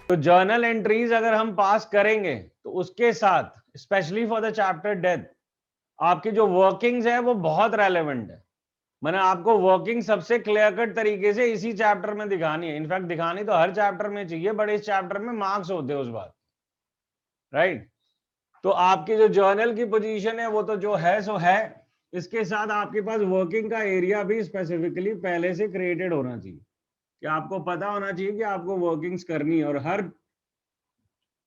तो journal entries अगर हम पास करेंगे तो उसके साथ specially for the chapter death आपकी जो वर्किंग्स है वो बहुत रेलेवेंट है। मैंने आपको वर्किंग सबसे क्लियर कट तरीके से इसी चैप्टर में दिखानी है। इनफैक्ट दिखानी तो हर चैप्टर में चाहिए, बट इस चैप्टर में मार्क्स होते हैं उस बात, राइट। तो आपकी जो जर्नल की पोजीशन है वो तो जो है सो है, इसके साथ आपके पास वर्किंग का एरिया भी स्पेसिफिकली पहले से क्रिएटेड होना चाहिए कि आपको पता होना चाहिए कि आपको वर्किंग्स करनी है, और हर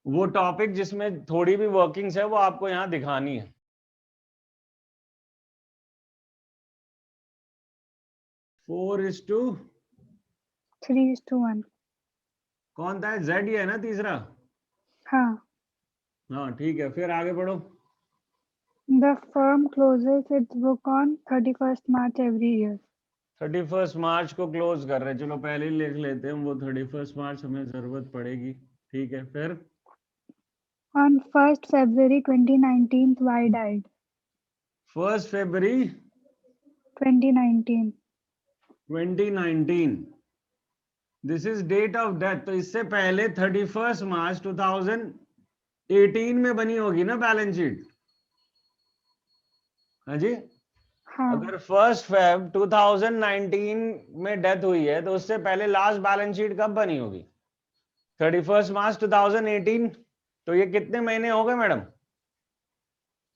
वो टॉपिक जिसमें थोड़ी भी वर्किंग्स है वो आपको यहाँ दिखानी है। 4:3:1 कौन था? जेड ही है ना तीसरा? हाँ। हाँ ठीक है, फिर आगे बढ़ो। The firm closes its book on 31st March every year. 31 मार्च को क्लोज कर रहे हैं, चलो पहले ही लिख लेते हैं, वो 31 मार्च हमें जरूरत पड़ेगी। ठीक है, फिर On 1st February 2019, Y died. 1 फरवरी 2019. 2019 this is date of death. तो इससे पहले 31 मार्च 2018 में बनी होगी ना बैलेंस शीट? हाँ जी। हाँ। अगर 1 फेब 2019 में डेथ हुई है तो उससे पहले लास्ट बैलेंस शीट कब बनी होगी? 31 मार्च 2018। तो ये कितने महीने हो गए madam?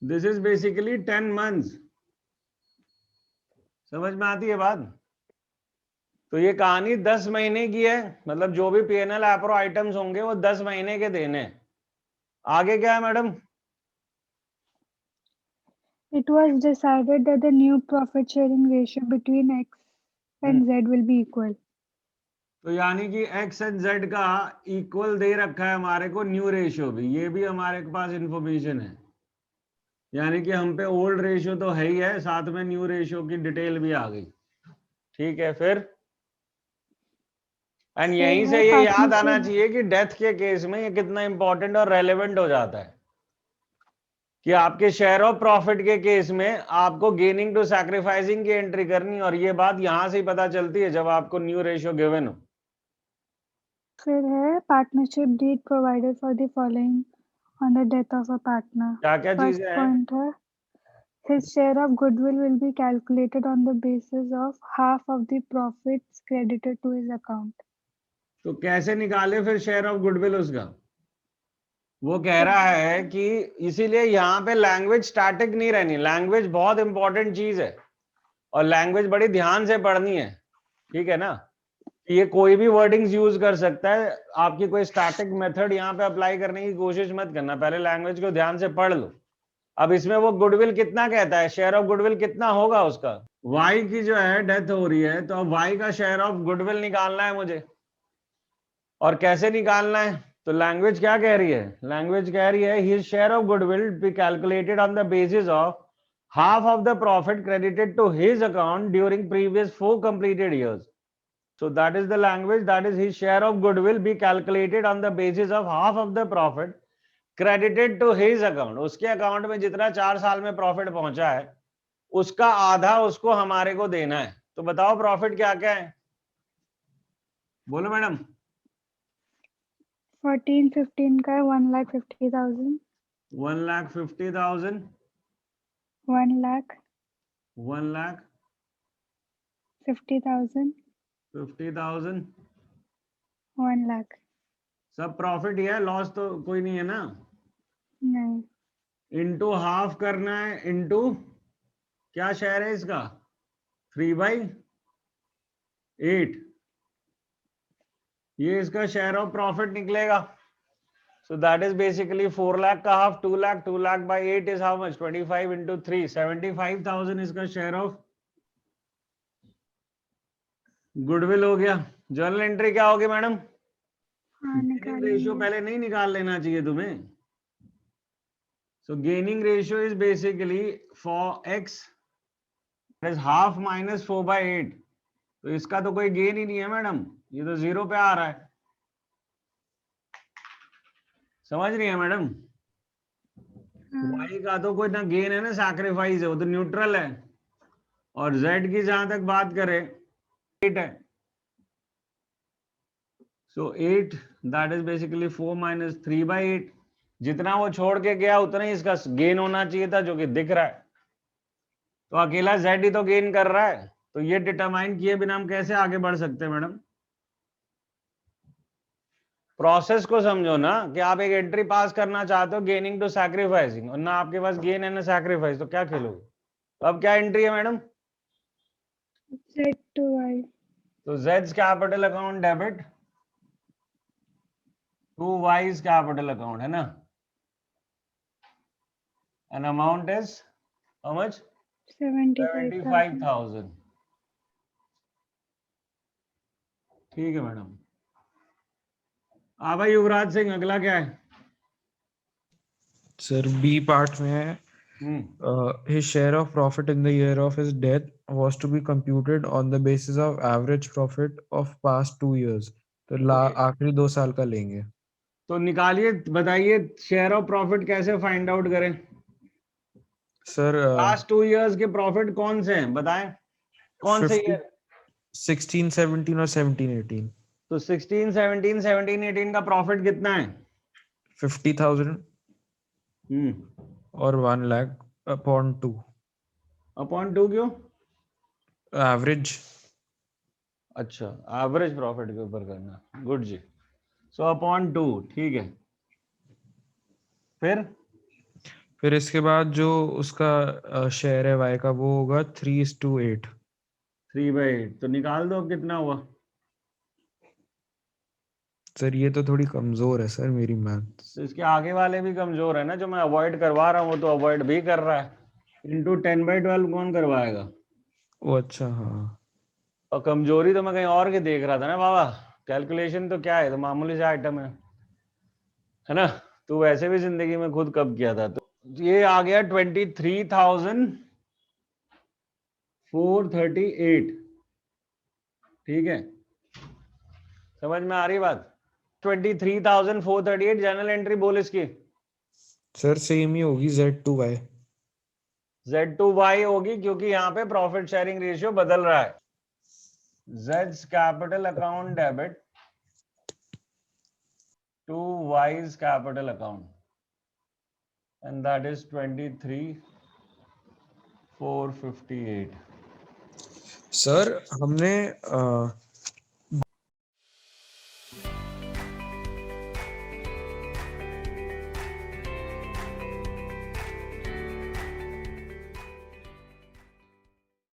This is basically 10 months. समझ में आती है बात? तो ये कहानी 10 महीने की है, मतलब जो भी पीएनएल एप्रो आइटम्स होंगे वो 10 महीने के देने। आगे क्या है madam? It was decided that the new profit sharing ratio between X and Z will be equal. तो यानी कि एक्स एंड जेड का इक्वल दे रखा है हमारे को, न्यू रेशियो भी, ये भी हमारे पास इंफॉर्मेशन है। यानी कि हम पे ओल्ड रेशियो तो है ही है, साथ में न्यू रेशियो की डिटेल भी आ गई। ठीक है, फिर एंड यहीं से ये याद आना चाहिए कि डेथ के केस में ये कितना इंपॉर्टेंट और रेलेवेंट हो जाता है कि आपके शेयर ऑफ प्रॉफिट के केस में आपको गेनिंग टू सैक्रिफाइसिंग की एंट्री करनी, और ये बात यहां से ही पता चलती है जब आपको न्यू रेशियो गिवन हो। फिर है partnership deed provided for the following on the death of a partner. क्या क्या First चीजें हैं? point है his share of goodwill will be calculated on the basis of half of the profits credited to his account. तो कैसे निकाले फिर share of goodwill उसका? वो कह रहा है कि इसीलिए यहाँ पे लैंग्वेज स्टैटिक नहीं रहनी, लैंग्वेज बहुत इंपॉर्टेंट चीज है और लैंग्वेज बड़ी ध्यान से पढ़नी है। ठीक है ना? ये कोई भी वर्डिंग्स यूज कर सकता है, आपकी कोई स्टैटिक मेथड यहाँ पे अप्लाई करने की कोशिश मत करना, पहले लैंग्वेज को ध्यान से पढ़ लो। अब इसमें वो गुडविल कितना कहता है, शेयर ऑफ गुडविल कितना होगा उसका? वाई की जो है डेथ हो रही है, तो अब वाई का शेयर ऑफ गुडविल निकालना है मुझे। और कैसे निकालना है? तो लैंग्वेज क्या कह रही है? लैंग्वेज कह रही है his share of goodwill be calculated on the basis of half of the profit credited to his account during previous 4 completed years. So that is the language, that is his share of goodwill be calculated on the basis of half of the profit credited to his account. उसके account में जितना 4 साल में profit पहुंचा है उसका आधा उसको हमारे को देना है। तो बताओ प्रॉफिट क्या क्या है, बोलो मैडम। 14-15 का 1,50,000. 1,50,000, 1,50,000. 1,50,000, 1,00,000. सब प्रॉफिट ही है, लॉस तो कोई नहीं है ना। नहीं. इंटू हाफ करना है, इंटू क्या शेयर है इसका? 3/8, ये इसका शेयर ऑफ प्रॉफिट निकलेगा। So that is basically 4 lakh का half 2 lakh, 2 lakh by 8 is how much? 25 into 3, 75,000 इसका शेयर ऑफ गुडविल हो गया। जर्नल एंट्री क्या होगी मैडम? गेनिंग रेशियो पहले नहीं निकाल लेना चाहिए तुम्हें। So gaining ratio is basically for x is half minus 4/8. तो इसका तो कोई गेन ही नहीं है मैडम, ये तो 0 पे आ रहा है। समझ रही है मैडम? y का तो कोई ना गेन है ना सैक्रिफाइस है, वो तो न्यूट्रल है। और z की जहां तक बात करें 8 है, सो 8 दैट इज बेसिकली 4 माइनस 3/8। जितना वो छोड़ के गया उतना ही इसका गेन होना चाहिए था, जो कि दिख रहा है। तो अकेला z ही तो गेन कर रहा है, तो ये डिटरमाइन किए बिना हम कैसे आगे बढ़ सकते हैं मैडम? प्रोसेस को समझो ना, कि आप एक एंट्री पास करना चाहते हो गेनिंग टू सैक्रिफाइसिंग, और ना आपके पास गेन है ना सैक्रिफाइस, तो क्या खेलोगे? तो अब क्या एंट्री है मैडम? Z to Y. तो Z's capital account debit to Y's capital account, है ना? And amount is how much? 75,000. 75,000। ठीक है मैडम। भाई युवराज सिंह, अगला क्या है? सर बी पार्ट में है his share of profit in the year of his death was to be computed on the basis of average profit of past 2 years. तो आखिरी 2 साल का लेंगे। तो निकालिए, बताइए शेयर ऑफ प्रॉफिट कैसे फाइंड आउट करें? सर लास्ट 2 इयर्स के प्रॉफिट कौन से हैं बताएं, कौन से ईयर? 16, 17 और 17, 18। तो 16, 17, 17, 18 का प्रॉफिट कितना है? 50,000 और 1 लाख अपॉन 2। अपॉन 2 क्यों? एवरेज। अच्छा, एवरेज प्रॉफिट के ऊपर करना, गुड जी। सो अपॉन 2, ठीक है। फिर इसके बाद जो उसका शेयर है वाई का, वो होगा 3:8। 3/8। तो निकाल दो कितना हुआ। सर ये तो थोड़ी कमजोर है सर मेरी मैथ। तो इसके आगे वाले भी कमजोर है ना, जो मैं अवॉइड करवा रहा हूँ वो तो अवॉइड भी कर रहा है। इंटू 10/12 कौन करवाएगा? वो अच्छा, हाँ। और कमजोरी तो मैं कहीं और के देख रहा था ना बाबा। कैलकुलेशन तो क्या है, तो मामूली सा आइटम है ना? तो वैसे भी जिंदगी में खुद कब किया था। तो ये आ गया 23,438। ठीक है, समझ में आ रही बात? 23,438 जनरल एंट्री बोल इसकी। सर सेम ही होगी Z to Y। Z2Y होगी, क्योंकि यहाँ पे प्रॉफिट शेयरिंग रेशियो बदल रहा है। Z's capital account debit to Y's capital account, and that is 23,458। Sir हमने